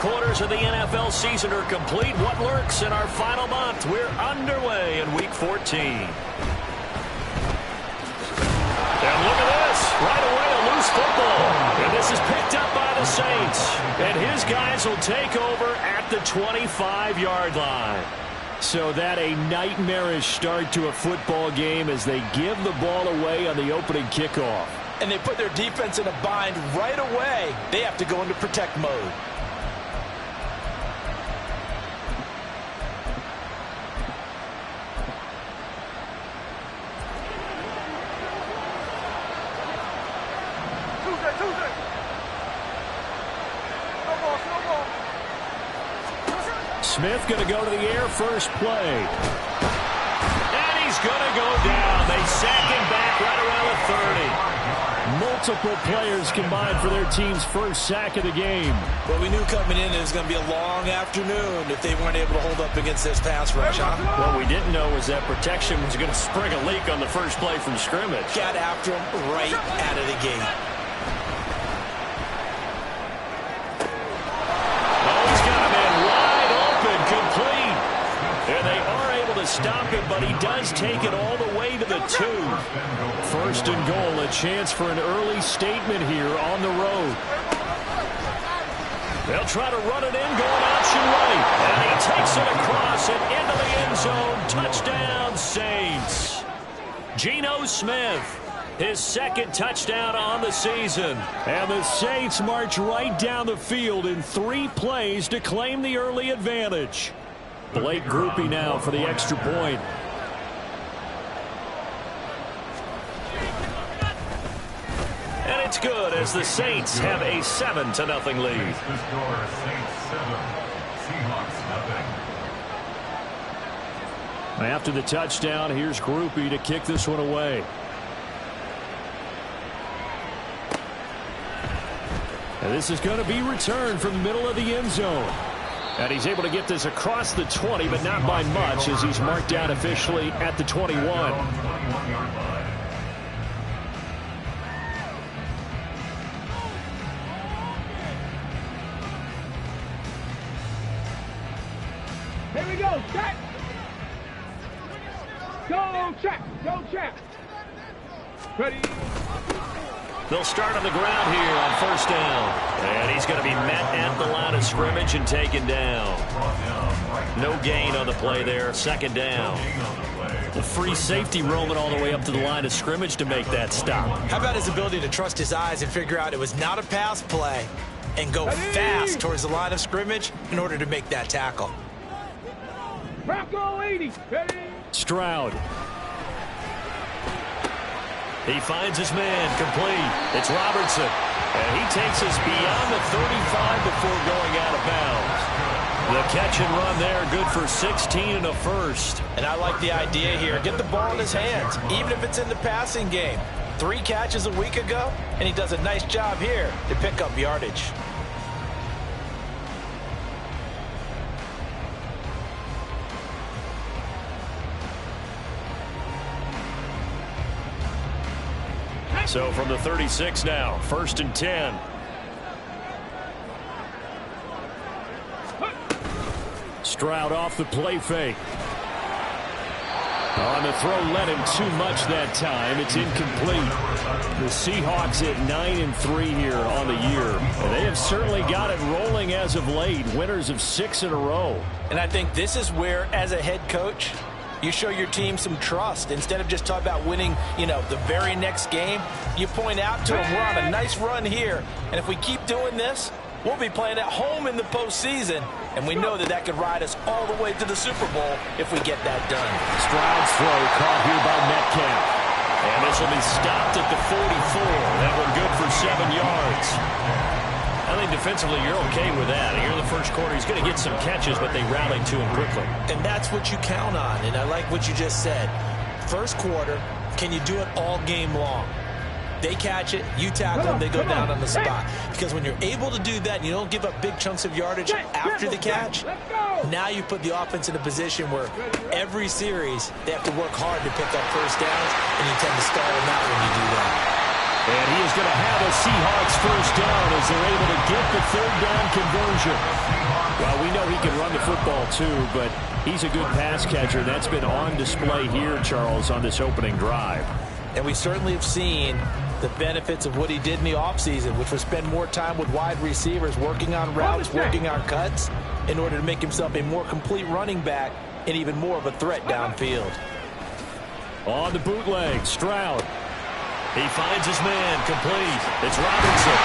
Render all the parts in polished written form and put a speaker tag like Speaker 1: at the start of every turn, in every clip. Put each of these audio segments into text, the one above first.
Speaker 1: 3/4 of the NFL season are complete. What lurks in our final month? We're underway in Week 14. And look at this. Right away, a loose football. And this is picked up by the Saints. And his guys will take over at the 25-yard line. So that a nightmarish start to a football game as they give the ball away on the opening kickoff.
Speaker 2: And they put their defense in a bind right away. They have to go into protect mode.
Speaker 1: Smith going to go to the air first play. And he's going to go down. They sack him back right around the 30. Multiple players combined for their team's first sack of the game.
Speaker 2: Well, we knew coming in it was going to be a long afternoon if they weren't able to hold up against this pass rush, huh?
Speaker 1: What we didn't know was that protection was going to spring a leak on the first play from scrimmage.
Speaker 2: Got after him right out of the gate.
Speaker 1: And they are able to stop it, but he does take it all the way to the 2. First and goal, a chance for an early statement here on the road. They'll try to run it in, going option right. And he takes it across and into the end zone. Touchdown, Saints. Geno Smith, his second touchdown on the season. And the Saints march right down the field in 3 plays to claim the early advantage. Blake Groupie now for the extra point. And it's good as the Saints have a 7-0 lead. After the touchdown, here's Groupie to kick this one away. And this is going to be returned from the middle of the end zone. And he's able to get this across the 20, but not by much as he's marked down officially at the 21.
Speaker 3: Here we go, check. Go, check. Go, check. Ready.
Speaker 1: They'll start on the ground here on first down. And he's going to be met at the line of scrimmage and taken down. No gain on the play there. Second down. The free safety roaming all the way up to the line of scrimmage to make that stop.
Speaker 2: How about his ability to trust his eyes and figure out it was not a pass play and go fast towards the line of scrimmage in order to make that tackle.
Speaker 3: Bronco 80. Ready.
Speaker 1: Stroud. He finds his man complete. It's Robertson. And he takes us beyond the 35 before going out of bounds. The catch and run there, good for 16 and a first.
Speaker 2: And I like the idea here. Get the ball in his hands, even if it's in the passing game. 3 catches a week ago, and he does a nice job here to pick up yardage.
Speaker 1: So from the 36 now, first and 10. Stroud off the play fake. On the throw, led him too much that time. It's incomplete. The Seahawks at 9-3 here on the year. And they have certainly got it rolling as of late. Winners of 6 in a row.
Speaker 2: And I think this is where, as a head coach, you show your team some trust. Instead of just talking about winning, the very next game, you point out to them, we're on a nice run here. And if we keep doing this, we'll be playing at home in the postseason. And we know that could ride us all the way to the Super Bowl if we get that done.
Speaker 1: Stroud's throw caught here by Metcalf. And this will be stopped at the 44. That one good for 7 yards. I think defensively you're okay with that. Here in the first quarter, he's going to get some catches, but they rallied to him quickly.
Speaker 2: And that's what you count on, and I like what you just said. First quarter, can you do it all game long? They catch it, you tackle them, they go down on the spot. Because when you're able to do that and you don't give up big chunks of yardage after the catch, now you put the offense in a position where every series they have to work hard to pick up first downs, and you tend to stall them out when you do that.
Speaker 1: And he is going to have a Seahawks first down as they're able to get the third down conversion. Well, we know he can run the football too, but he's a good pass catcher. That's been on display here, Charles, on this opening drive.
Speaker 2: And we certainly have seen the benefits of what he did in the offseason, which was spend more time with wide receivers, working on routes, working on cuts, in order to make himself a more complete running back and even more of a threat downfield.
Speaker 1: On the bootleg, Stroud. He finds his man, complete. It's Robinson.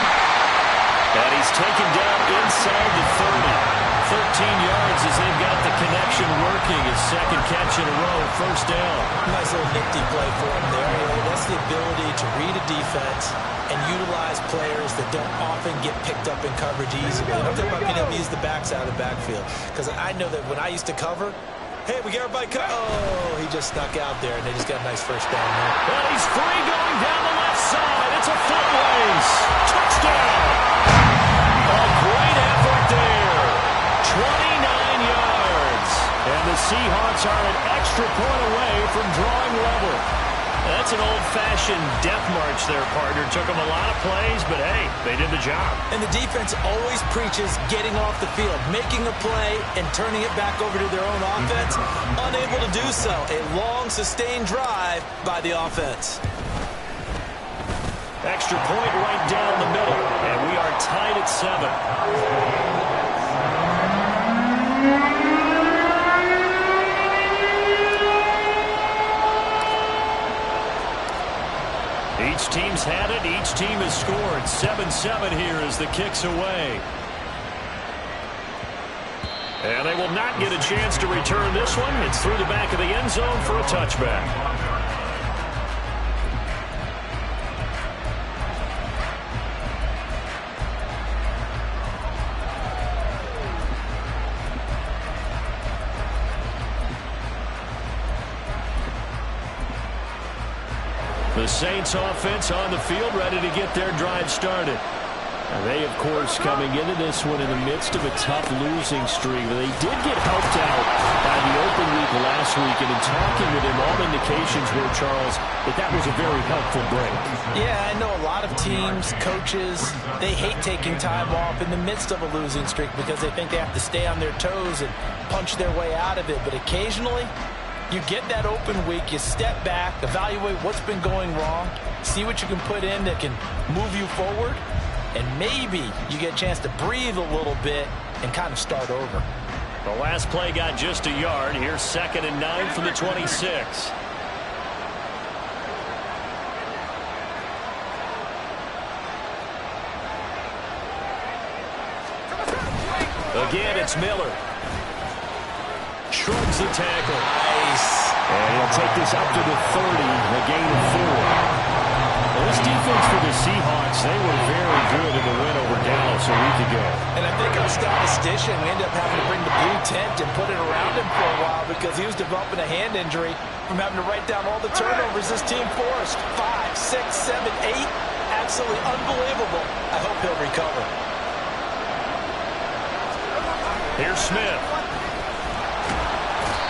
Speaker 1: And he's taken down inside the 30. 13 yards as they've got the connection working. His second catch in a row, first down.
Speaker 2: Nice little nifty play for him there. That's the ability to read a defense and utilize players that don't often get picked up in coverage easily. I'm talking about being able to use the backside of the backfield. Because I know that when I used to cover, hey, we got everybody cut. Oh, he just snuck out there, and they just got a nice first down there.
Speaker 1: Well, he's free going down the left side. It's a foot race. Touchdown. A great effort there. 29 yards. And the Seahawks are an extra point away from drawing level. That's an old-fashioned death march there, partner. Took them a lot of plays, but hey, they did the job.
Speaker 2: And the defense always preaches getting off the field, making a play and turning it back over to their own offense. Unable to do so. A long, sustained drive by the offense.
Speaker 1: Extra point right down the middle, and we are tied at 7. Each team's had it. Each team has scored. 7-7 here as the kick's away. And they will not get a chance to return this one. It's through the back of the end zone for a touchback. The Saints offense on the field, ready to get their drive started. And they, of course, coming into this one in the midst of a tough losing streak. They did get helped out by the open week last week, and in talking with him, all indications were, Charles, that was a very helpful break.
Speaker 2: Yeah, I know a lot of teams, coaches, they hate taking time off in the midst of a losing streak because they think they have to stay on their toes and punch their way out of it. But occasionally, you get that open week, you step back, evaluate what's been going wrong, see what you can put in that can move you forward, and maybe you get a chance to breathe a little bit and kind of start over.
Speaker 1: The last play got just a yard. Here's 2nd and 9 from the 26. Again, it's Miller. Shrugs the tackle.
Speaker 2: Nice.
Speaker 1: And he'll take this up to the 30, a gain of 4. Well, this defense for the Seahawks, they were very good in the win over Dallas a week ago.
Speaker 2: And I think our statistician, we ended up having to bring the blue tent and put it around him for a while because he was developing a hand injury from having to write down all the turnovers this team forced. 5, 6, 7, 8. Absolutely unbelievable. I hope he'll recover.
Speaker 1: Here's Smith.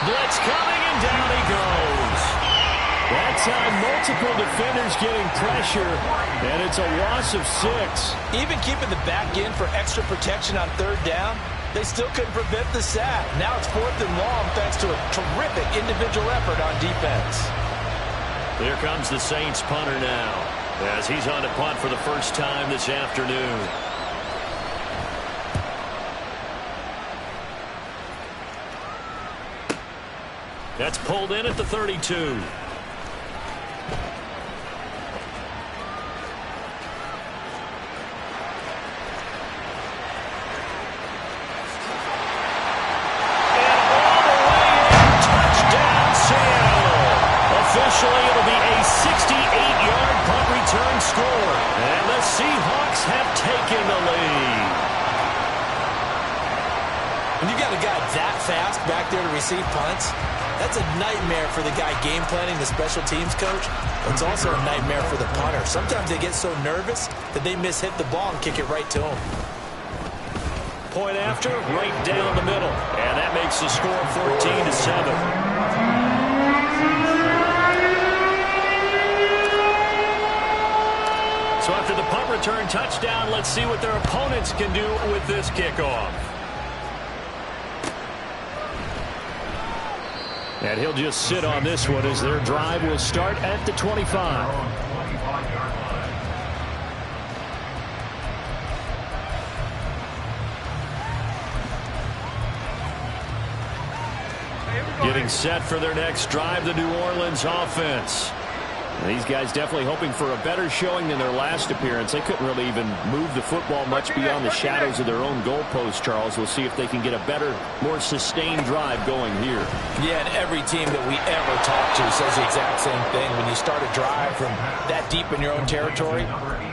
Speaker 1: Blitz coming, and down he goes. That time, multiple defenders getting pressure, and it's a loss of 6.
Speaker 2: Even keeping the back in for extra protection on 3rd down, they still couldn't prevent the sack. Now it's 4th and long thanks to a terrific individual effort on defense.
Speaker 1: Here comes the Saints punter now, as he's on to punt for the first time this afternoon. That's pulled in at the 32. Officially, it'll be a 68-yard punt return score. And the Seahawks have taken the lead.
Speaker 2: When you got a guy that fast back there to receive punts, that's a nightmare for the guy game planning, the special teams coach. But it's also a nightmare for the punter. Sometimes they get so nervous that they mishit the ball and kick it right to him.
Speaker 1: Point after, right down the middle. And that makes the score 14-7. return touchdown. Let's see what their opponents can do with this kickoff. And he'll just sit on this one as their drive will start at the 25. Getting set for their next drive, the New Orleans offense. These guys definitely hoping for a better showing than their last appearance. They couldn't really even move the football much beyond the shadows of their own goalpost, Charles. We'll see if they can get a better, more sustained drive going here.
Speaker 2: Yeah, and every team that we ever talk to says the exact same thing. When you start a drive from that deep in your own territory,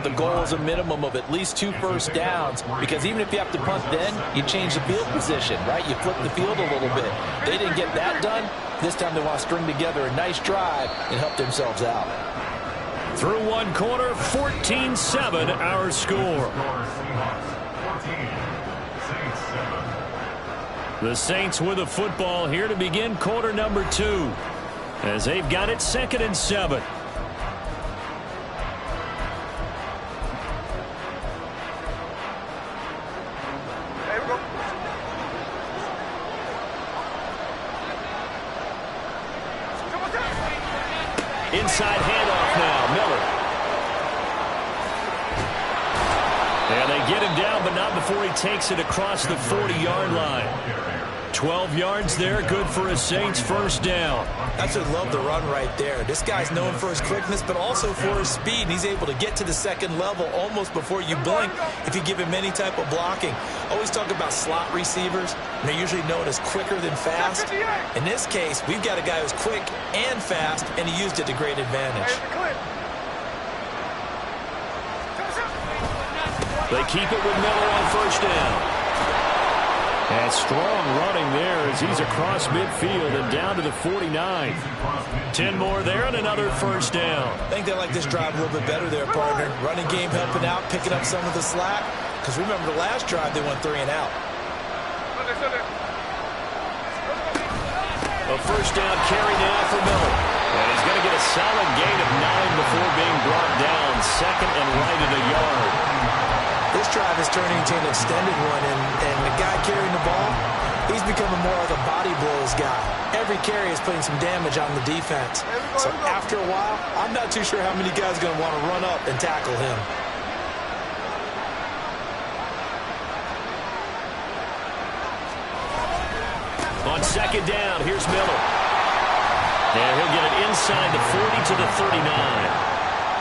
Speaker 2: the goal is a minimum of at least 2 first downs, because even if you have to punt then, you change the field position, right? You flip the field a little bit. They didn't get that done. This time they want to string together a nice drive and help themselves out.
Speaker 1: Through one quarter, 14-7 our score. The Saints with the football here to begin quarter number 2, as they've got it 2nd and 7. Inside handoff now, Miller. And they get him down, but not before he takes it across the 40-yard line. 12 yards there, good for a Saints first down.
Speaker 2: I just love the run right there. This guy's known for his quickness, but also for his speed. And he's able to get to the second level almost before you blink if you give him any type of blocking. Always talk about slot receivers, and they're usually known as quicker than fast. In this case, we've got a guy who's quick and fast, and he used it to great advantage.
Speaker 1: They keep it with Miller on first down. And strong running there as he's across midfield and down to the 49. 10 more there and another first down.
Speaker 2: I think they like this drive a little bit better there, partner. Running game helping out, picking up some of the slack. Because remember the last drive, they went 3 and out.
Speaker 1: A first down carry now for Miller. And he's going to get a solid gain of 9 before being brought down. 2nd and right at a yard.
Speaker 2: This drive is turning into an extended one, and the guy carrying the ball, he's becoming more like a body blows guy. Every carry is putting some damage on the defense. So after a while, I'm not too sure how many guys are going to want to run up and tackle him.
Speaker 1: On 2nd down, here's Miller. And he'll get it inside the 40 to the 39.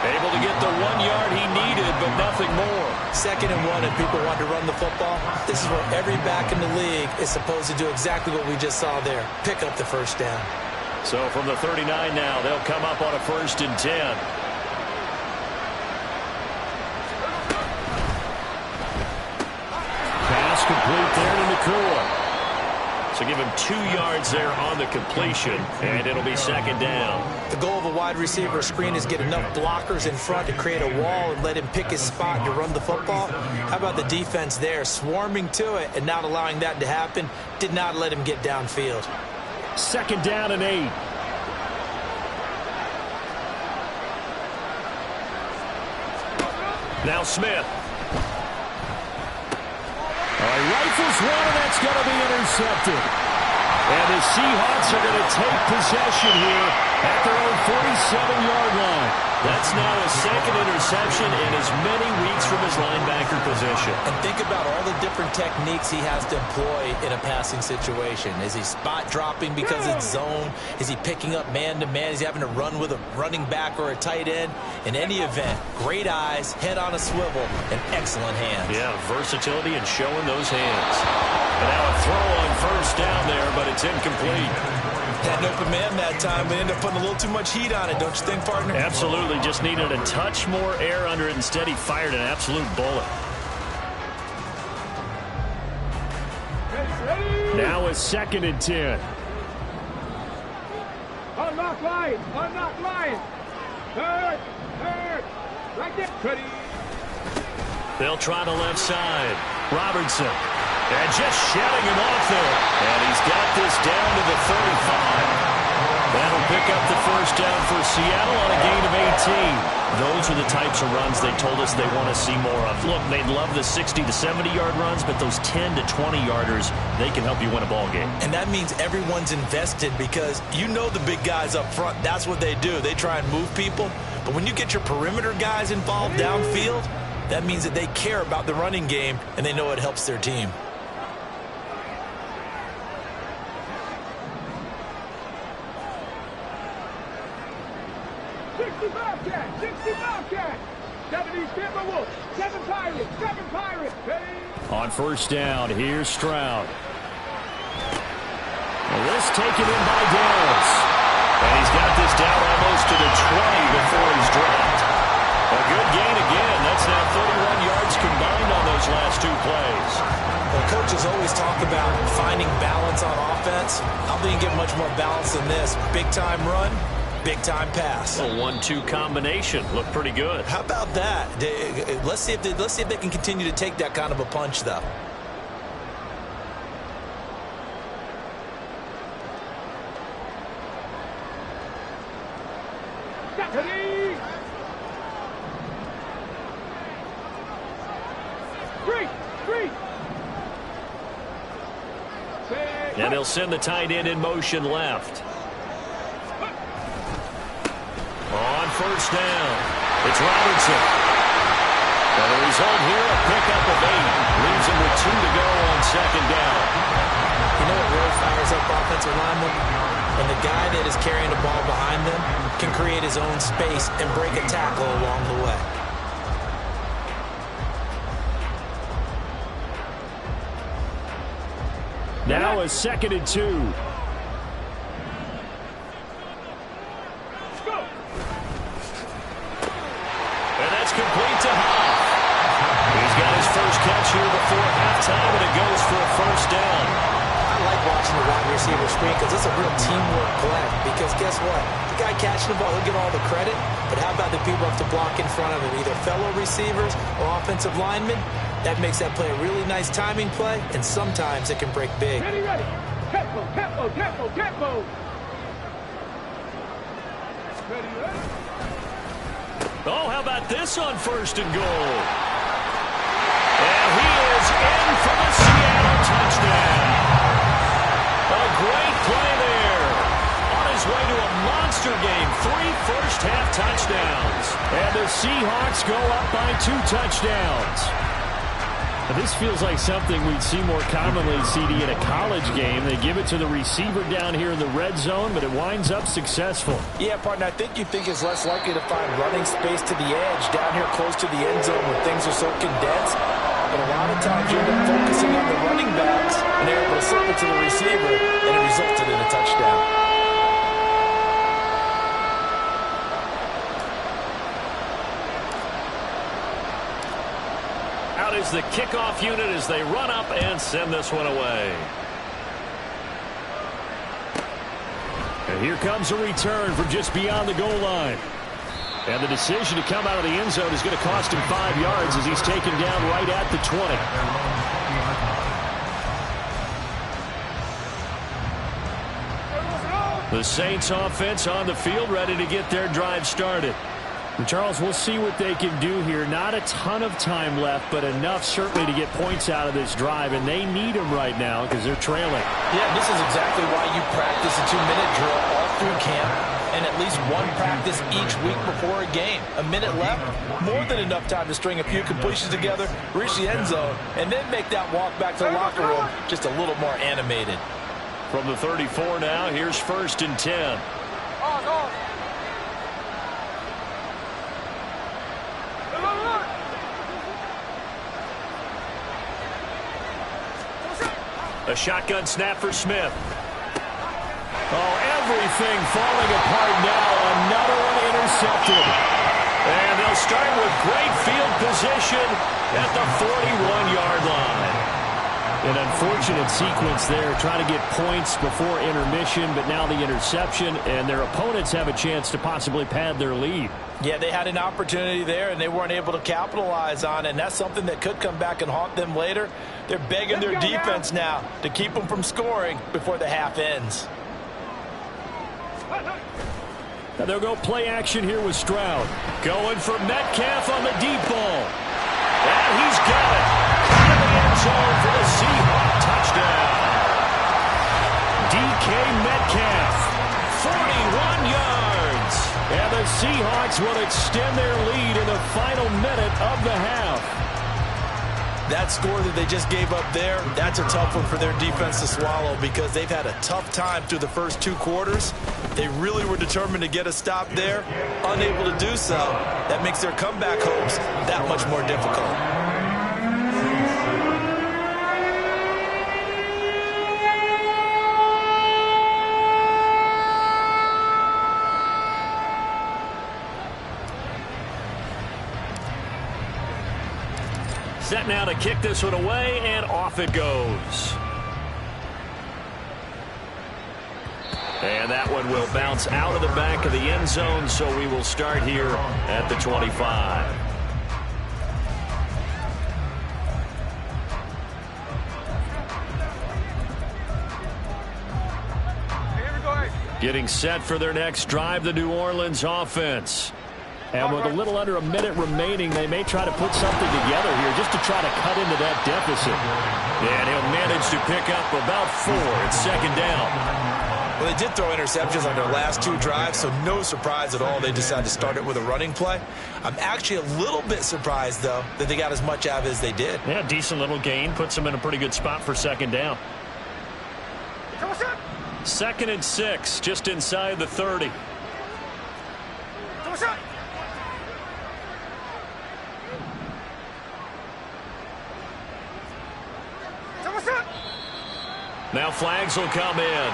Speaker 1: Able to get the 1 yard he needed, but nothing more.
Speaker 2: 2nd and 1, and people want to run the football. This is where every back in the league is supposed to do exactly what we just saw there. Pick up the first down.
Speaker 1: So from the 39 now, they'll come up on a 1st and 10. Pass complete there to Nakua. So give him 2 yards there on the completion, and it'll be 2nd down.
Speaker 2: The goal of a wide receiver screen is get enough blockers in front to create a wall and let him pick his spot to run the football. How about the defense there, swarming to it and not allowing that to happen? Did not let him get downfield.
Speaker 1: 2nd down and 8. Now Smith. Rifles one, and that's going to be intercepted. And the Seahawks are going to take possession here at their own 47-yard line. That's now his 2nd interception in as many weeks from his linebacker position.
Speaker 2: And think about all the different techniques he has to employ in a passing situation. Is he spot dropping because it's zone? Is he picking up man-to-man? Is he having to run with a running back or a tight end? In any event, great eyes, head on a swivel, and excellent hands.
Speaker 1: Yeah, versatility and showing those hands. And now a throw on first down there, but it's incomplete.
Speaker 2: Had an open man that time, but ended up putting a little too much heat on it, don't you think, partner?
Speaker 1: Absolutely. Just needed a touch more air under it. Instead, he fired an absolute bullet. Now a 2nd and 10.
Speaker 3: Unlock line! Unlock line! Third! Right there! Ready!
Speaker 1: They'll try the left side. Robertson. And just shutting him off there. And he's got this down to the 35. That'll pick up the first down for Seattle on a gain of 18. Those are the types of runs they told us they want to see more of. Look, they'd love the 60 to 70-yard runs, but those 10 to 20-yarders, they can help you win a ball game.
Speaker 2: And that means everyone's invested because you know the big guys up front, that's what they do. They try and move people. But when you get your perimeter guys involved downfield, that means that they care about the running game and they know it helps their team.
Speaker 1: On first down, here's Stroud. This taken in by Downs. And he's got this down almost to the 20 before he's dropped. A good gain again. That's now 31 yards combined on those last two plays.
Speaker 2: Well, coaches always talk about finding balance on offense. I don't think you get much more balance than this. Big-time run, big-time pass.
Speaker 1: A 1-2 combination. Looked pretty good.
Speaker 2: How about that? Let's see if they can continue to take that kind of a punch, though.
Speaker 1: And they'll send the tight end in motion left. On first down, it's Robertson. And the result here, a pickup of 8. Leaves him with 2 to go on second down.
Speaker 2: You know what really fires up offensive linemen? When the guy that is carrying the ball behind them can create his own space and break a tackle along the way.
Speaker 1: Now a 2nd and 2. And that's complete to Huff. He's got his first catch here before halftime, and it goes for a first down.
Speaker 2: I like watching the wide receiver screen because it's a real teamwork play. Because guess what? The guy catching the ball, he'll get all the credit. But how about the people who have to block in front of him, either fellow receivers or offensive linemen? That makes that play a really nice timing play, and sometimes it can break big.
Speaker 3: Ready, ready. Tempo, tempo, tempo, tempo. Ready, ready.
Speaker 1: Oh, how about this on first and goal? And he is in for the Seattle touchdown. A great play there. On his way to a monster game. 3 first-half touchdowns. And the Seahawks go up by 2 touchdowns. This feels like something we'd see more commonly, CD, in a college game. They give it to the receiver down here in the red zone, but it winds up successful.
Speaker 2: Yeah, partner, I think you think it's less likely to find running space to the edge down here close to the end zone where things are so condensed. But a lot of times you end up focusing on the running backs, and they're able to slip it to the receiver, and it resulted in a touchdown.
Speaker 1: Is the kickoff unit as they run up and send this one away. And here comes a return from just beyond the goal line. And the decision to come out of the end zone is going to cost him 5 yards as he's taken down right at the 20. The Saints offense on the field, ready to get their drive started. And Charles, we'll see what they can do here. Not a ton of time left, but enough certainly to get points out of this drive, and they need them right now because they're trailing.
Speaker 2: Yeah, this is exactly why you practice a 2-minute drill all through camp and at least one practice each week before a game. A minute left, more than enough time to string a few completions together, reach the end zone, and then make that walk back to the locker room just a little more animated.
Speaker 1: From the 34 now, here's 1st and 10. A shotgun snap for Smith. Oh, everything falling apart now. Another one intercepted. And they'll start with great field position at the 41-yard line. An unfortunate sequence there, trying to get points before intermission, but now the interception, and their opponents have a chance to possibly pad their lead.
Speaker 2: Yeah, they had an opportunity there, and they weren't able to capitalize on it, and that's something that could come back and haunt them later. They're begging their defense now to keep them from scoring before the half ends.
Speaker 1: They'll go play action here with Stroud. Going for Metcalf on the deep ball. And he's got it. Out of the end zone for the Seahawks touchdown. DK Metcalf, 41 yards. And the Seahawks will extend their lead in the final minute of the half.
Speaker 2: That score that they just gave up there, that's a tough one for their defense to swallow because they've had a tough time through the first 2 quarters. They really were determined to get a stop there, unable to do so. That makes their comeback hopes that much more difficult.
Speaker 1: Set now to kick this one away, and off it goes. And that one will bounce out of the back of the end zone, so we will start here at the 25. Getting set for their next drive, the New Orleans offense. And with a little under a minute remaining, they may try to put something together here just to try to cut into that deficit. And he'll manage to pick up about 4. It's second down.
Speaker 2: Well, they did throw interceptions on their last 2 drives, so no surprise at all they decided to start it with a running play. I'm actually a little bit surprised, though, that they got as much out of it as they did.
Speaker 1: Yeah, decent little gain. Puts them in a pretty good spot for second down. 2nd and 6, just inside the 30. Now flags will come in.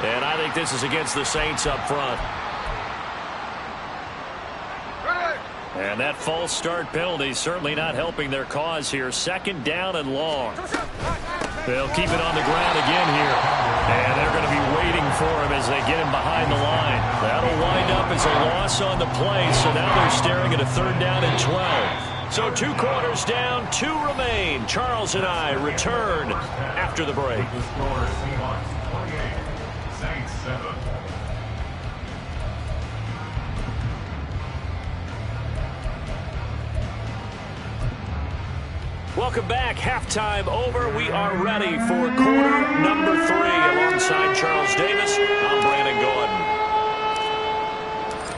Speaker 1: And I think this is against the Saints up front. And that false start penalty certainly not helping their cause here. 2nd down and long. They'll keep it on the ground again here. And they're going to be waiting for him as they get him behind the line. That'll wind up as a loss on the play. So now they're staring at a 3rd down and 12. So 2 quarters down, 2 remain. Charles and I return after the break. Welcome back. Halftime over. We are ready for quarter number 3. Alongside Charles Davis, I'm Brandon Gordon.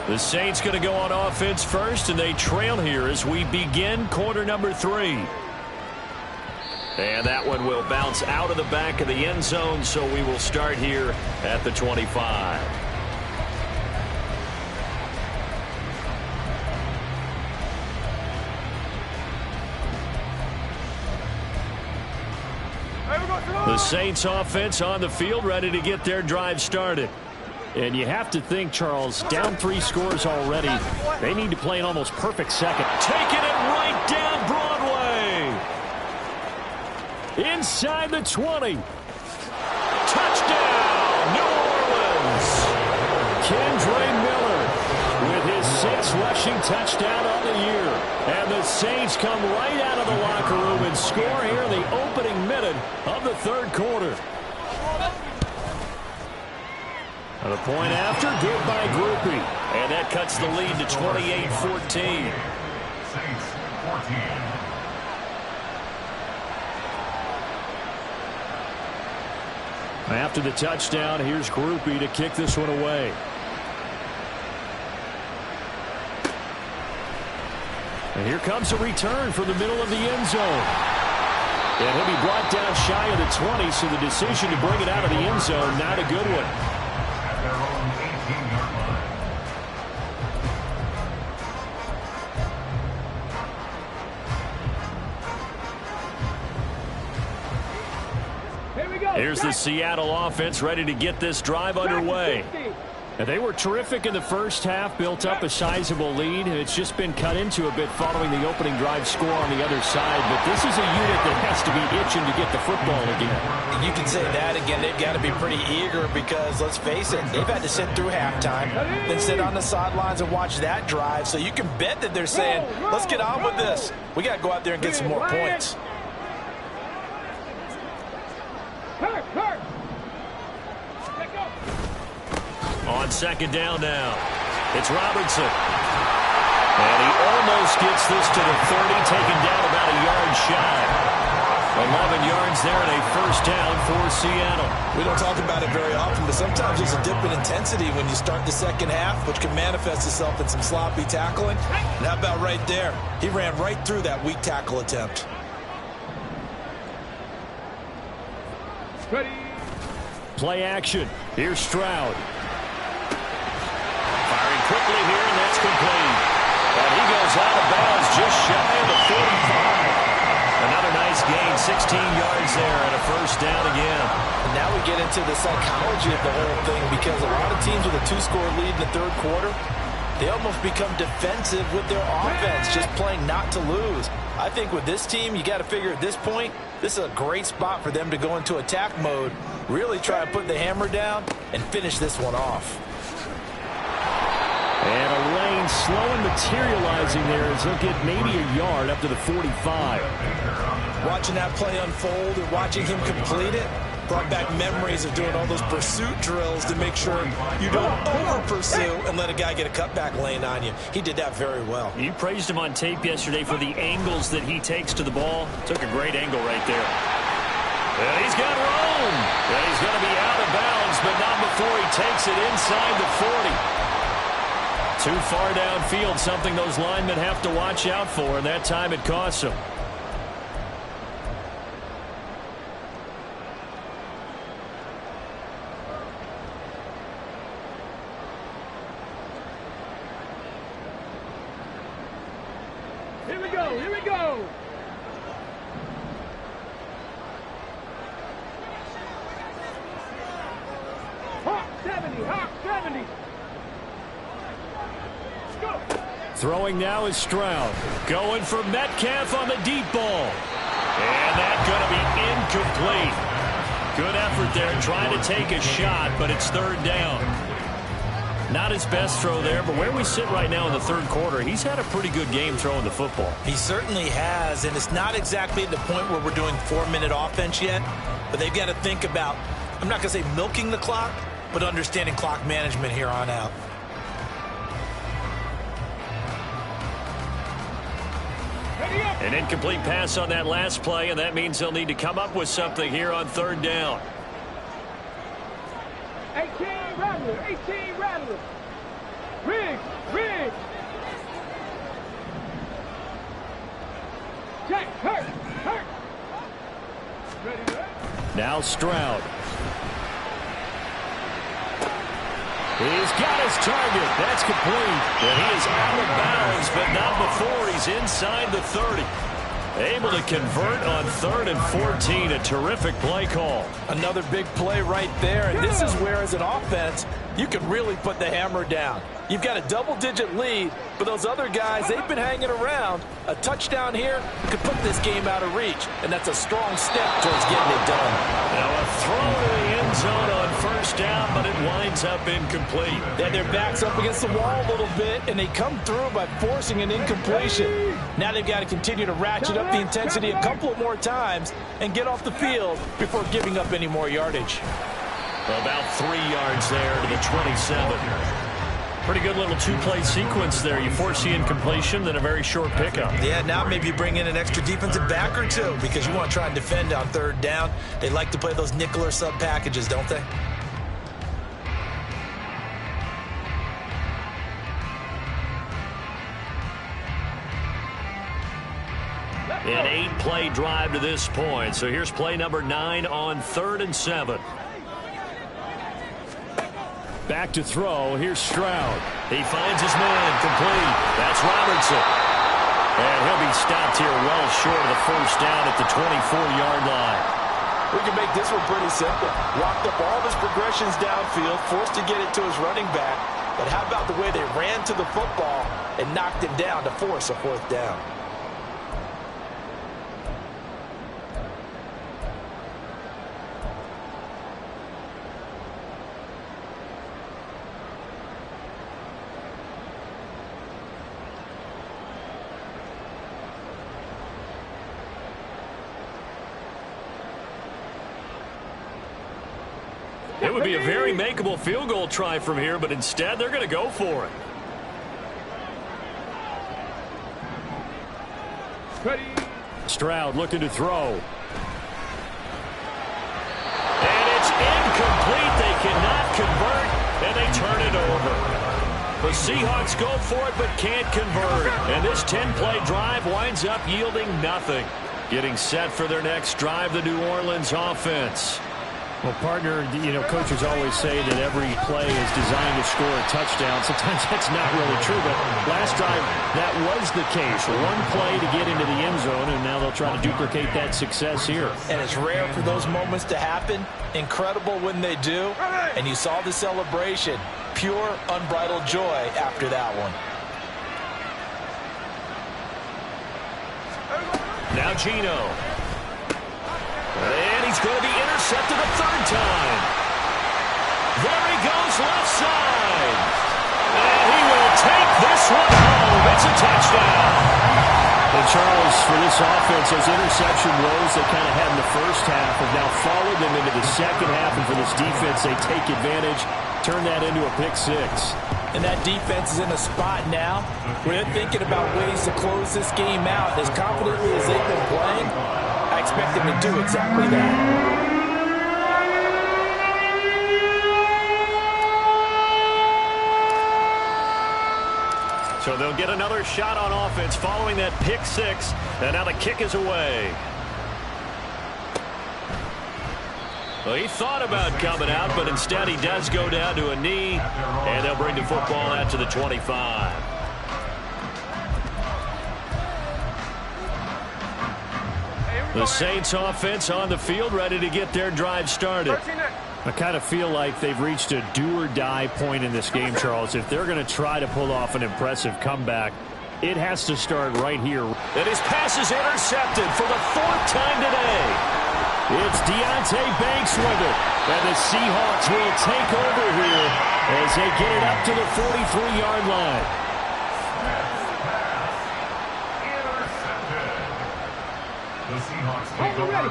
Speaker 1: The Saints going to go on offense first, and they trail here as we begin quarter number 3. And that one will bounce out of the back of the end zone, so we will start here at the 25. The Saints offense on the field, ready to get their drive started. And you have to think, Charles, down 3 scores already. They need to play an almost perfect second. Taking it right down Broadway. Inside the 20. Touchdown, New Orleans. Kendre Miller with his 6th rushing touchdown on the year. And the Saints come right out of the locker room and score here in the opening minute of the 3rd quarter. And a point after, good by Groupie. And that cuts the lead to 28-14. After the touchdown, here's Groupie to kick this one away. And here comes a return from the middle of the end zone. And he'll be brought down shy of the 20, so the decision to bring it out of the end zone, not a good one. Here's the Seattle offense ready to get this drive underway. And they were terrific in the first half, built up a sizable lead, and it's just been cut into a bit following the opening drive score on the other side. But this is a unit that has to be itching to get the football again.
Speaker 2: You can say that again. They've got to be pretty eager because, let's face it, they've had to sit through halftime, then sit on the sidelines and watch that drive. So you can bet that they're saying, let's get on with this. We got to go out there and get some more points.
Speaker 1: On 2nd down now. It's Robertson. And he almost gets this to the 30, taken down about a yard shy. 11 yards there and a first down for Seattle.
Speaker 2: We don't talk about it very often, but sometimes there's a dip in intensity when you start the second half, which can manifest itself in some sloppy tackling. And how about right there? He ran right through that weak tackle attempt.
Speaker 3: Ready.
Speaker 1: Play action. Here's Stroud. Firing quickly here, and that's complete. And he goes out of bounds just shy of the 45. Another nice gain, 16 yards there, and a first down again.
Speaker 2: And now we get into the psychology of the whole thing, because a lot of teams with a 2-score lead in the third quarter, they almost become defensive with their offense, just playing not to lose. I think with this team, you got to figure at this point, this is a great spot for them to go into attack mode, really try to put the hammer down and finish this one off.
Speaker 1: And a lane slow and materializing there as he'll get maybe a yard up to the 45.
Speaker 2: Watching that play unfold and watching him complete it brought back memories of doing all those pursuit drills to make sure you don't over-pursue and let a guy get a cutback lane on you. He did that very well.
Speaker 1: You praised him on tape yesterday for the angles that he takes to the ball. Took a great angle right there. And he's got room. And he's going to be out of bounds, but not before he takes it inside the 40. Too far downfield, something those linemen have to watch out for, and that time it costs them.
Speaker 3: Here we go. Here we go. Hawk 70. Hawk 70.
Speaker 1: Throwing now is Stroud. Going for Metcalf on the deep ball. And that's going to be incomplete. Good effort there trying to take a shot, but it's third down. Not his best throw there, but where we sit right now in the third quarter, he's had a pretty good game throwing the football.
Speaker 2: He certainly has, and it's not exactly at the point where we're doing 4-minute offense yet, but they've got to think about, I'm not going to say milking the clock, but understanding clock management here on out.
Speaker 1: An incomplete pass on that last play, and that means they'll need to come up with something here on third down.
Speaker 3: 18 Rattler. 18 Rattler. Riggs. Riggs. Jack. Hurt. Hurt. Ready, ready.
Speaker 1: Now Stroud. He's got his target. That's complete. And he is out of bounds, but not before he's inside the 30. Able to convert on 3rd and 14. A terrific play call.
Speaker 2: Another big play right there. And this is where, as an offense, you can really put the hammer down. You've got a double-digit lead, but those other guys, they've been hanging around. A touchdown here could put this game out of reach, and that's a strong step towards getting it done.
Speaker 1: Now a throw to the end zone on first down, but it winds up incomplete.
Speaker 2: Then their back's up against the wall a little bit, and they come through by forcing an incompletion. Now they've got to continue to ratchet up the intensity a couple of more times and get off the field before giving up any more yardage.
Speaker 1: About 3 yards there to the 27. Pretty good little two-play sequence there. You force the incompletion, then a very short pickup.
Speaker 2: Yeah, now maybe you bring in an extra defensive back or two because you want to try and defend on third down. They like to play those nickel or sub packages, don't they?
Speaker 1: An 8-play drive to this point. So here's play number 9 on 3rd and 7. Back to throw. Here's Stroud. He finds his man. Complete. That's Robertson. And he'll be stopped here well short of the first down at the 24-yard line.
Speaker 2: We can make this one pretty simple. Locked up all his progressions downfield, forced to get it to his running back. But how about the way they ran to the football and knocked him down to force a 4th down?
Speaker 1: It would be a very makeable field goal try from here, but instead they're going to go for it.
Speaker 3: Ready.
Speaker 1: Stroud looking to throw. And it's incomplete. They cannot convert, and they turn it over. The Seahawks go for it but can't convert. And this 10-play drive winds up yielding nothing. Getting set for their next drive, the New Orleans offense.
Speaker 4: Well, partner, coaches always say that every play is designed to score a touchdown. Sometimes that's not really true, but last drive, that was the case. One play to get into the end zone, and now they'll try to duplicate that success here.
Speaker 2: And it's rare for those moments to happen. Incredible when they do. And you saw the celebration. Pure, unbridled joy after that one.
Speaker 1: Now Geno. And he's going to be intercepted a third time. There he goes, left side. And he will take this one home. It's a touchdown.
Speaker 4: And Charles, for this offense, those interception woes they kind of had in the first half have now followed them into the second half. And for this defense, they take advantage, turn that into a pick six.
Speaker 2: And that defense is in a spot now where they're thinking about ways to close this game out. As confidently as they've been playing, I expect them to do exactly that.
Speaker 1: So they'll get another shot on offense following that pick six. And now the kick is away. Well, he thought about coming out, but instead he does go down to a knee. And they'll bring the football out to the 25. The Saints offense on the field, ready to get their drive started.
Speaker 4: I kind of feel like they've reached a do-or-die point in this game, Charles. If they're going to try to pull off an impressive comeback, it has to start right here.
Speaker 1: And his pass is intercepted for the fourth time today. It's Deonte Banks with it. And the Seahawks will take over here as they get it up to the 43-yard line.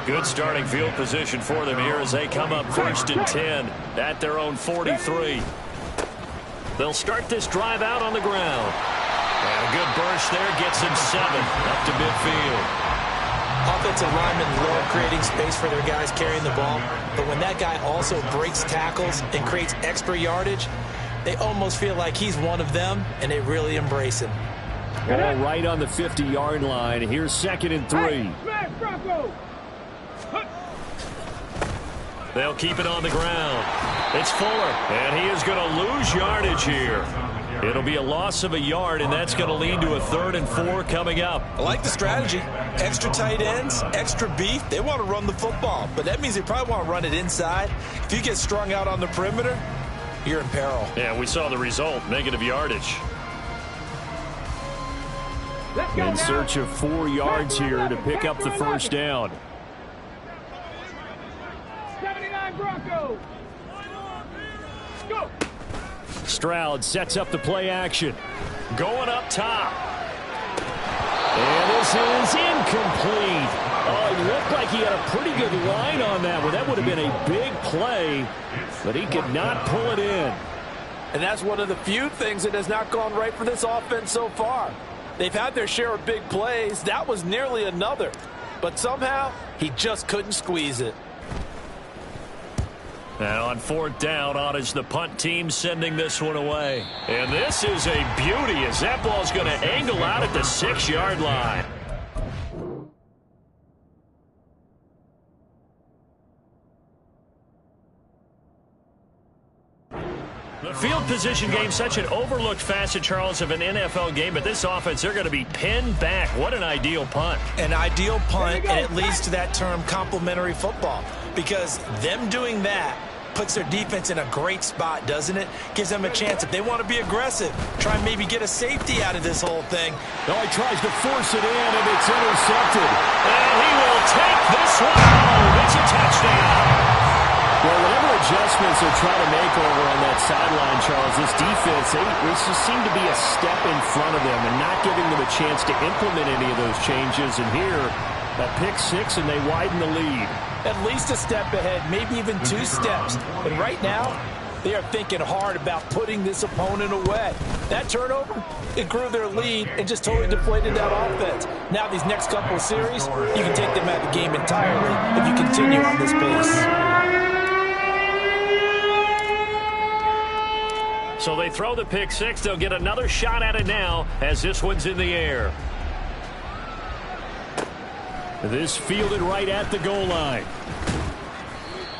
Speaker 1: Good starting field position for them here as they come up 1st and 10 at their own 43. They'll start this drive out on the ground. And a good burst there gets him 7 up to midfield.
Speaker 2: Offensive linemen love creating space for their guys carrying the ball, but when that guy also breaks tackles and creates extra yardage, they almost feel like he's one of them, and they really embrace him.
Speaker 1: All right on the 50-yard line. Here's 2nd and 3. They'll keep it on the ground. It's Fuller, and he is going to lose yardage here. It'll be a loss of a yard, and that's going to lead to a 3rd and 4 coming up.
Speaker 2: I like the strategy. Extra tight ends, extra beef. They want to run the football, but that means they probably want to run it inside. If you get strung out on the perimeter, you're in peril.
Speaker 1: Yeah, we saw the result, negative yardage.
Speaker 4: In search of 4 yards here to pick up the first down.
Speaker 3: 79 Broncos. Go.
Speaker 1: Stroud sets up the play action. Going up top. And this is incomplete. Oh, it looked like he had a pretty good line on that one. That would have been a big play, but he could not pull it in.
Speaker 2: And that's one of the few things that has not gone right for this offense so far. They've had their share of big plays. That was nearly another. But somehow, he just couldn't squeeze it.
Speaker 1: Now on 4th down, on is the punt team sending this one away. And this is a beauty as that ball's going to angle out at the 6-yard line. The field position game, such an overlooked facet, Charles, of an NFL game, but this offense, they're going to be pinned back. What an ideal punt.
Speaker 2: An ideal punt, and it leads to that term complementary football, because them doing that puts their defense in a great spot, doesn't it? Gives them a chance, if they want to be aggressive, try and maybe get a safety out of this whole thing.
Speaker 1: No, he tries to force it in, and it's intercepted. And he will take this one home. It's a touchdown.
Speaker 4: Well, whatever adjustments they're trying to make over on that sideline, Charles, this defense, they just seem to be a step in front of them and not giving them a chance to implement any of those changes. And here, a pick six, and they widen the lead.
Speaker 2: At least a step ahead, maybe even 2 steps. But right now, They are thinking hard about putting this opponent away. That turnover, it grew their lead and just totally deflated that offense. Now these next couple of series, you can take them out of the game entirely if you continue on this pace.
Speaker 1: So they throw the pick six. They'll get another shot at it now as this one's in the air. This fielded right at the goal line.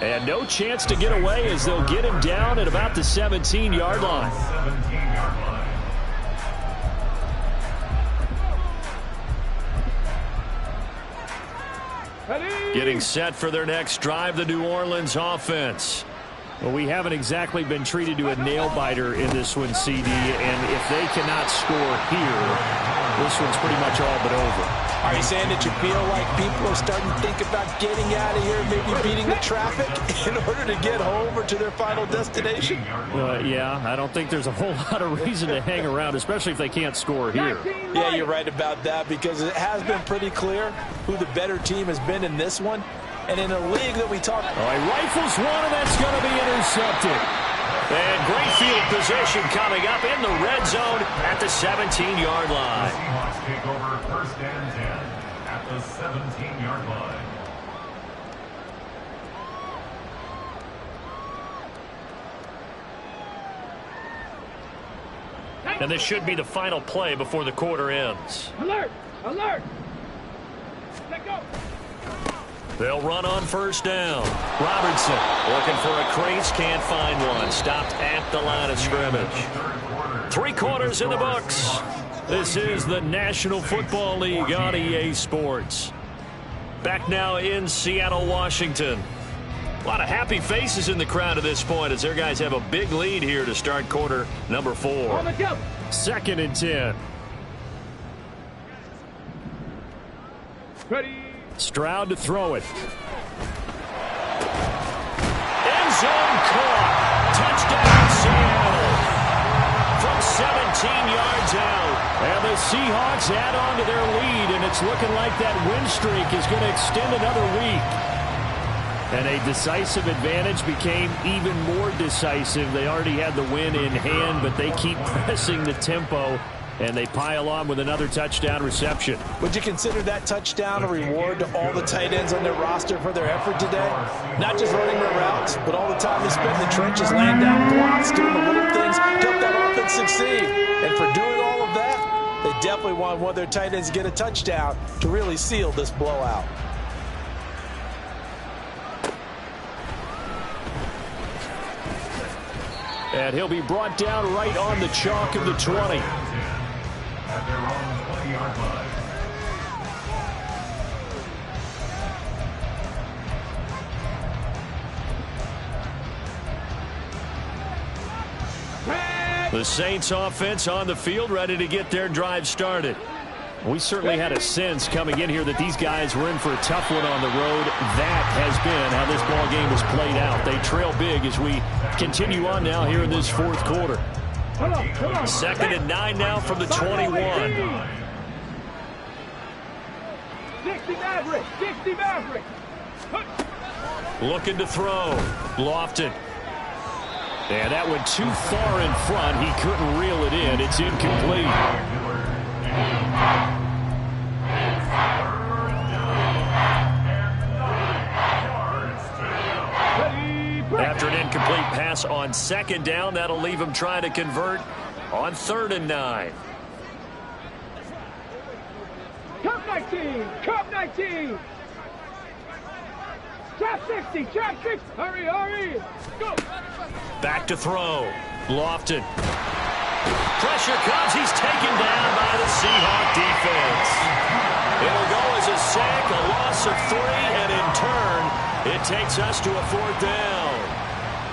Speaker 1: And no chance to get away as they'll get him down at about the 17-yard line. Getting set for their next drive, the New Orleans offense. Well, we haven't exactly been treated to a nail-biter in this one, CD, and if they cannot score here, this one's pretty much all but over.
Speaker 2: Are you saying that you feel like people are starting to think about getting out of here, maybe beating the traffic in order to get home or to their final destination?
Speaker 1: Yeah, I don't think there's a whole lot of reason to hang around, especially if they can't score here.
Speaker 2: Yeah, you're right about that because it has been pretty clear who the better team has been in this one. And in a league that we talk about.
Speaker 1: He rifles one, and that's going to be intercepted. And great field position coming up in the red zone at the 17-yard line.
Speaker 5: Seahawks take over first and 10 at the 17-yard line.
Speaker 1: And this should be the final play before the quarter ends.
Speaker 3: Alert! Alert! Let go!
Speaker 1: They'll run on first down. Robertson looking for a crease, can't find one. Stopped at the line of scrimmage. 3 quarters in the books. This is the National Football League on EA Sports. Back now in Seattle, Washington. A lot of happy faces in the crowd at this point as their guys have a big lead here to start quarter number 4. 2nd and 10.
Speaker 3: Ready.
Speaker 1: Stroud to throw it. End zone caught. Touchdown Seattle. From 17 yards out. And the Seahawks add on to their lead, and it's looking like that win streak is going to extend another week. And a decisive advantage became even more decisive. They already had the win in hand, but they keep pressing the tempo. And they pile on with another touchdown reception.
Speaker 2: Would you consider that touchdown a reward to all the tight ends on their roster for their effort today? Not just running their routes, but all the time they spent in the trenches, laying down blocks, doing the little things to help that offense succeed. And for doing all of that, they definitely want one of their tight ends to get a touchdown to really seal this blowout.
Speaker 1: And he'll be brought down right on the chalk of the 20.
Speaker 5: At their own 20-yard line.
Speaker 1: The Saints offense on the field, ready to get their drive started. We certainly had a sense coming in here that these guys were in for a tough one on the road. That has been how this ball game has played out. They trail big as we continue on now here in this 4th quarter. 2nd and 9 now from the 21.
Speaker 3: 60 Maverick! 60 Maverick!
Speaker 1: Looking to throw. Lofton. And that went too far in front. He couldn't reel it in. It's incomplete. After an incomplete pass on 2nd down, that'll leave him trying to convert on 3rd and 9.
Speaker 3: Cup 19! Cup 19! Trap 60! Trap 60! Hurry, hurry! Go!
Speaker 1: Back to throw. Lofton. Pressure comes. He's taken down by the Seahawk defense. It'll go as a sack, a loss of 3, and in turn, it takes us to a 4th down.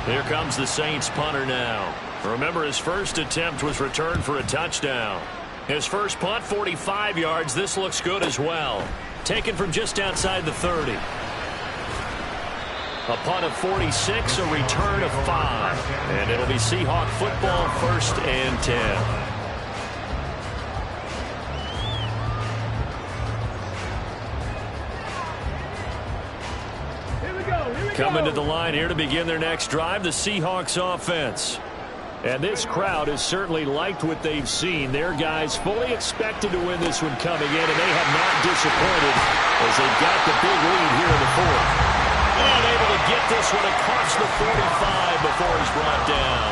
Speaker 1: Here comes the Saints punter now. Remember, his first attempt was returned for a touchdown. His first punt, 45 yards. This looks good as well. Taken from just outside the 30. A punt of 46, a return of 5. And it'll be Seahawk football, 1st and 10.
Speaker 3: Here we go! Here we
Speaker 1: Coming to the line here to begin their next drive, the Seahawks offense. And this crowd has certainly liked what they've seen. Their guys fully expected to win this one coming in, and they have not disappointed as they got the big lead here in the fourth. And able to get this one across the 45 before he's brought down.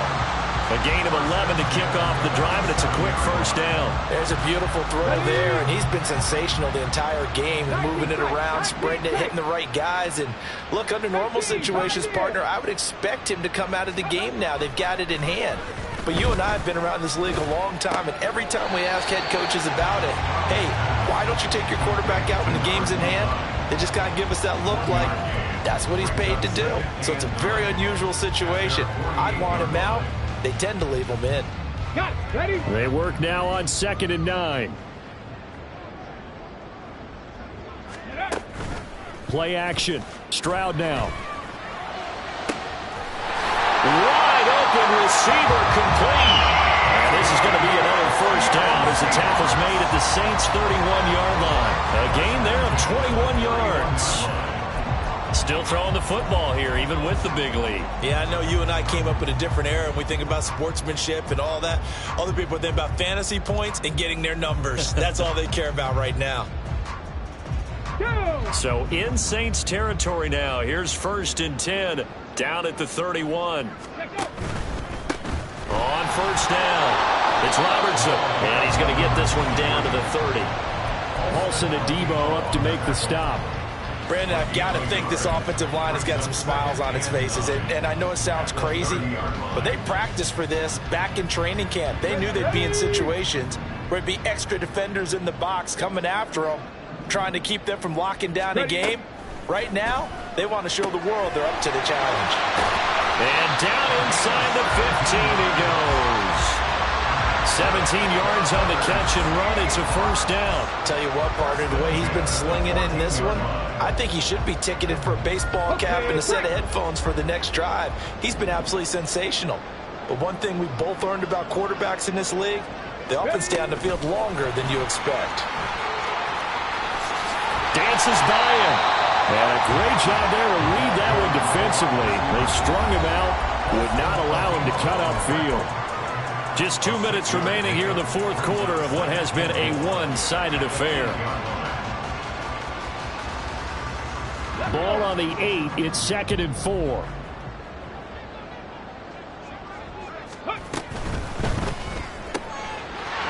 Speaker 1: A gain of 11 to kick off the drive, and it's a quick first down.
Speaker 2: There's a beautiful throw there, and he's been sensational the entire game, moving it around, spreading it, hitting the right guys. And look, under normal situations, partner, I would expect him to come out of the game now. They've got it in hand. But you and I have been around this league a long time, and every time we ask head coaches about it, hey, why don't you take your quarterback out when the game's in hand? They just kind of give us that look like that's what he's paid to do. So it's a very unusual situation. I'd want him out. They tend to leave him in.
Speaker 4: They work now on 2nd and 9. Play action. Stroud now.
Speaker 1: Wide open receiver complete. And this is going to be another first down as the tackle's made at the Saints' 31-yard line. A gain there of 21 yards. Still throwing the football here, even with the big lead.
Speaker 2: Yeah, I know you and I came up in a different era, and we think about sportsmanship and all that. Other people think about fantasy points and getting their numbers. That's all they care about right now.
Speaker 1: So in Saints territory now. Here's 1st and 10, down at the 31. On first down, it's Robertson, and he's going to get this one down to the 30.
Speaker 4: Paulson and Debo up to make the stop.
Speaker 2: Brandon, I've got to think this offensive line has got some smiles on its faces. And I know it sounds crazy, but they practiced for this back in training camp. They knew they'd be in situations where it'd be extra defenders in the box coming after them, trying to keep them from locking down a game. Right now, they want to show the world they're up to the challenge.
Speaker 1: And down inside the 15 he goes. 17 yards on the catch and run. It's a first down.
Speaker 2: Tell you what, partner, the way he's been slinging it in this one, I think he should be ticketed for a baseball cap and a set of headphones for the next drive. He's been absolutely sensational. But one thing we both learned about quarterbacks in this league, they often stay on the field longer than you expect.
Speaker 1: Dances by him.
Speaker 4: And a great job there to read that one defensively. They strung him out, would not allow him to cut upfield.
Speaker 1: Just 2 minutes remaining here in the fourth quarter of what has been a one-sided affair.
Speaker 4: Ball on the 8. It's 2nd and 4.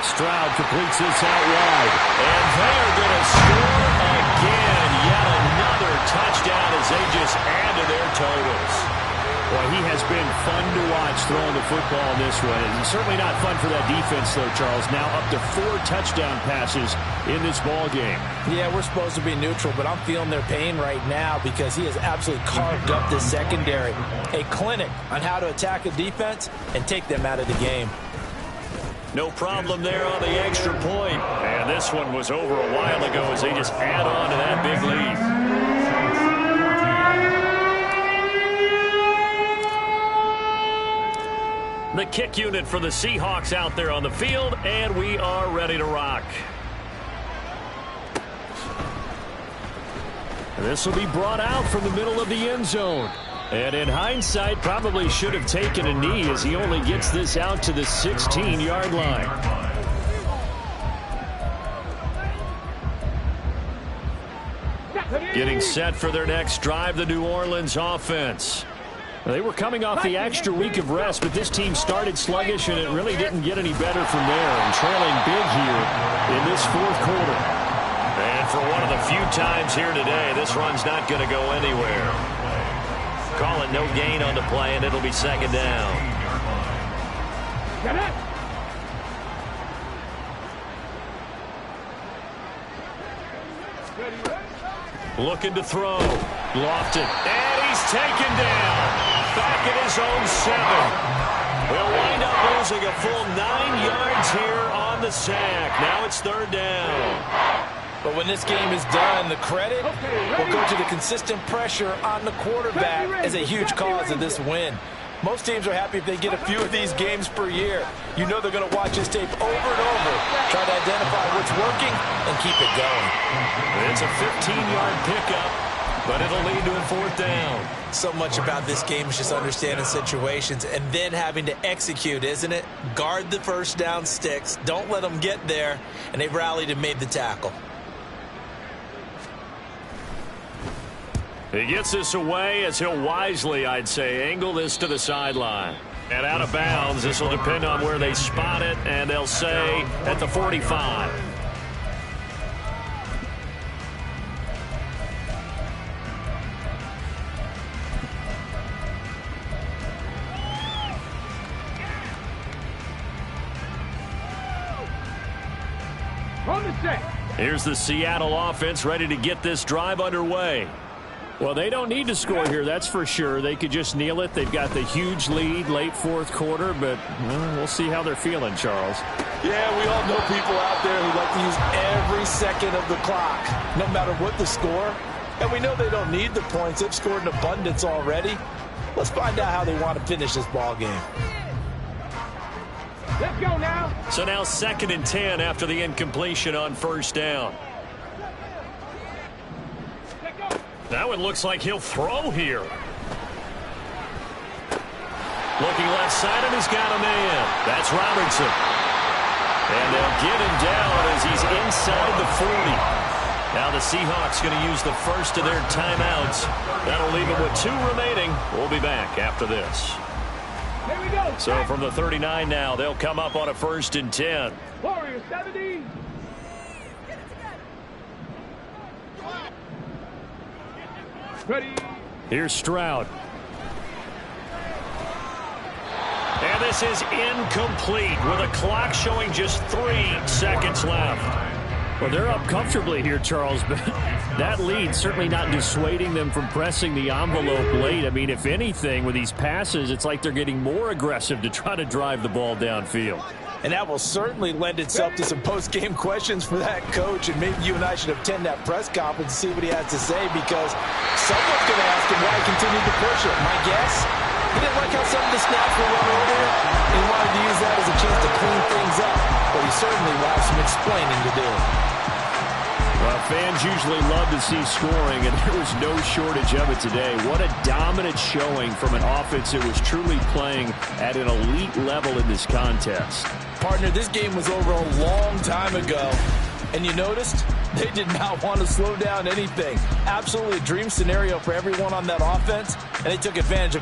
Speaker 4: Stroud completes this out wide.
Speaker 1: And they're going to score again. Yet another touchdown as they just add to their totals.
Speaker 4: Well, he has been fun to watch throwing the football in this one. And certainly not fun for that defense, though, Charles. Now up to 4 touchdown passes in this ball game.
Speaker 2: Yeah, we're supposed to be neutral, but I'm feeling their pain right now because he has absolutely carved up this secondary. A clinic on how to attack a defense and take them out of the game.
Speaker 1: No problem there on the extra point. And this one was over a while ago as they just add on to that big lead. The kick unit for the Seahawks out there on the field, and we are ready to rock.
Speaker 4: And this will be brought out from the middle of the end zone. And in hindsight, probably should have taken a knee as he only gets this out to the 16-yard line.
Speaker 1: Getting set for their next drive, the New Orleans offense.
Speaker 4: They were coming off the extra week of rest, but this team started sluggish, and it really didn't get any better from there. And trailing big here in this fourth quarter.
Speaker 1: And for one of the few times here today, this run's not going to go anywhere. Call it no gain on the play, and it'll be 2nd down. Looking to throw. Lofted. And he's taken down. Back at his own 7. We'll wind up losing a full 9 yards here on the sack. Now it's 3rd down.
Speaker 2: But when this game is done, the credit will go to the consistent pressure on the quarterback as a huge cause of this win. Most teams are happy if they get a few of these games per year. You know they're going to watch this tape over and over, try to identify what's working, and keep it going.
Speaker 1: It's a 15-yard pickup. but it'll lead to a 4th down.
Speaker 2: So much about this game is just understanding situations and then having to execute, isn't it? Guard the first down sticks. Don't let them get there. And they rallied and made the tackle.
Speaker 1: He gets this away as he'll wisely, I'd say, angle this to the sideline. And out of bounds, this will depend on where they spot it, and they'll say at the 45.
Speaker 3: On the set.
Speaker 1: Here's the Seattle offense ready to get this drive underway.
Speaker 4: Well, they don't need to score here, that's for sure. They could just kneel it. They've got the huge lead late 4th quarter, but we'll see how they're feeling, Charles.
Speaker 2: Yeah, we all know people out there who like to use every second of the clock, no matter what the score. And we know they don't need the points. They've scored in abundance already. Let's find out how they want to finish this ball game.
Speaker 3: Let's go now.
Speaker 1: So now 2nd and 10 after the incompletion on 1st down. That one looks like he'll throw here. Looking left side, and he's got a man. That's Robertson. And they'll get him down as he's inside the 40. Now the Seahawks going to use the first of their timeouts. That'll leave them with 2 remaining. We'll be back after this.
Speaker 3: Here we go.
Speaker 1: So from the 39 now, they'll come up on a 1st and 10.
Speaker 3: Warriors 70. Ready.
Speaker 1: Here's Stroud. And this is incomplete with a clock showing just 3 seconds left.
Speaker 4: Well, they're up comfortably here, Charles, but that lead certainly not dissuading them from pressing the envelope late. I mean, if anything, with these passes, it's like they're getting more aggressive to try to drive the ball downfield.
Speaker 2: And that will certainly lend itself to some post-game questions for that coach. And maybe you and I should attend that press conference and see what he has to say, because someone's going to ask him why he continued to push it. My guess, he didn't like how some of the snaps were run earlier, and he wanted to use that as a chance to clean things up. But he certainly will have some explaining to do.
Speaker 4: Well, fans usually love to see scoring, and there was no shortage of it today. What a dominant showing from an offense that was truly playing at an elite level in this contest.
Speaker 2: Partner, this game was over a long time ago, and you noticed they did not want to slow down anything. Absolutely a dream scenario for everyone on that offense, and they took advantage of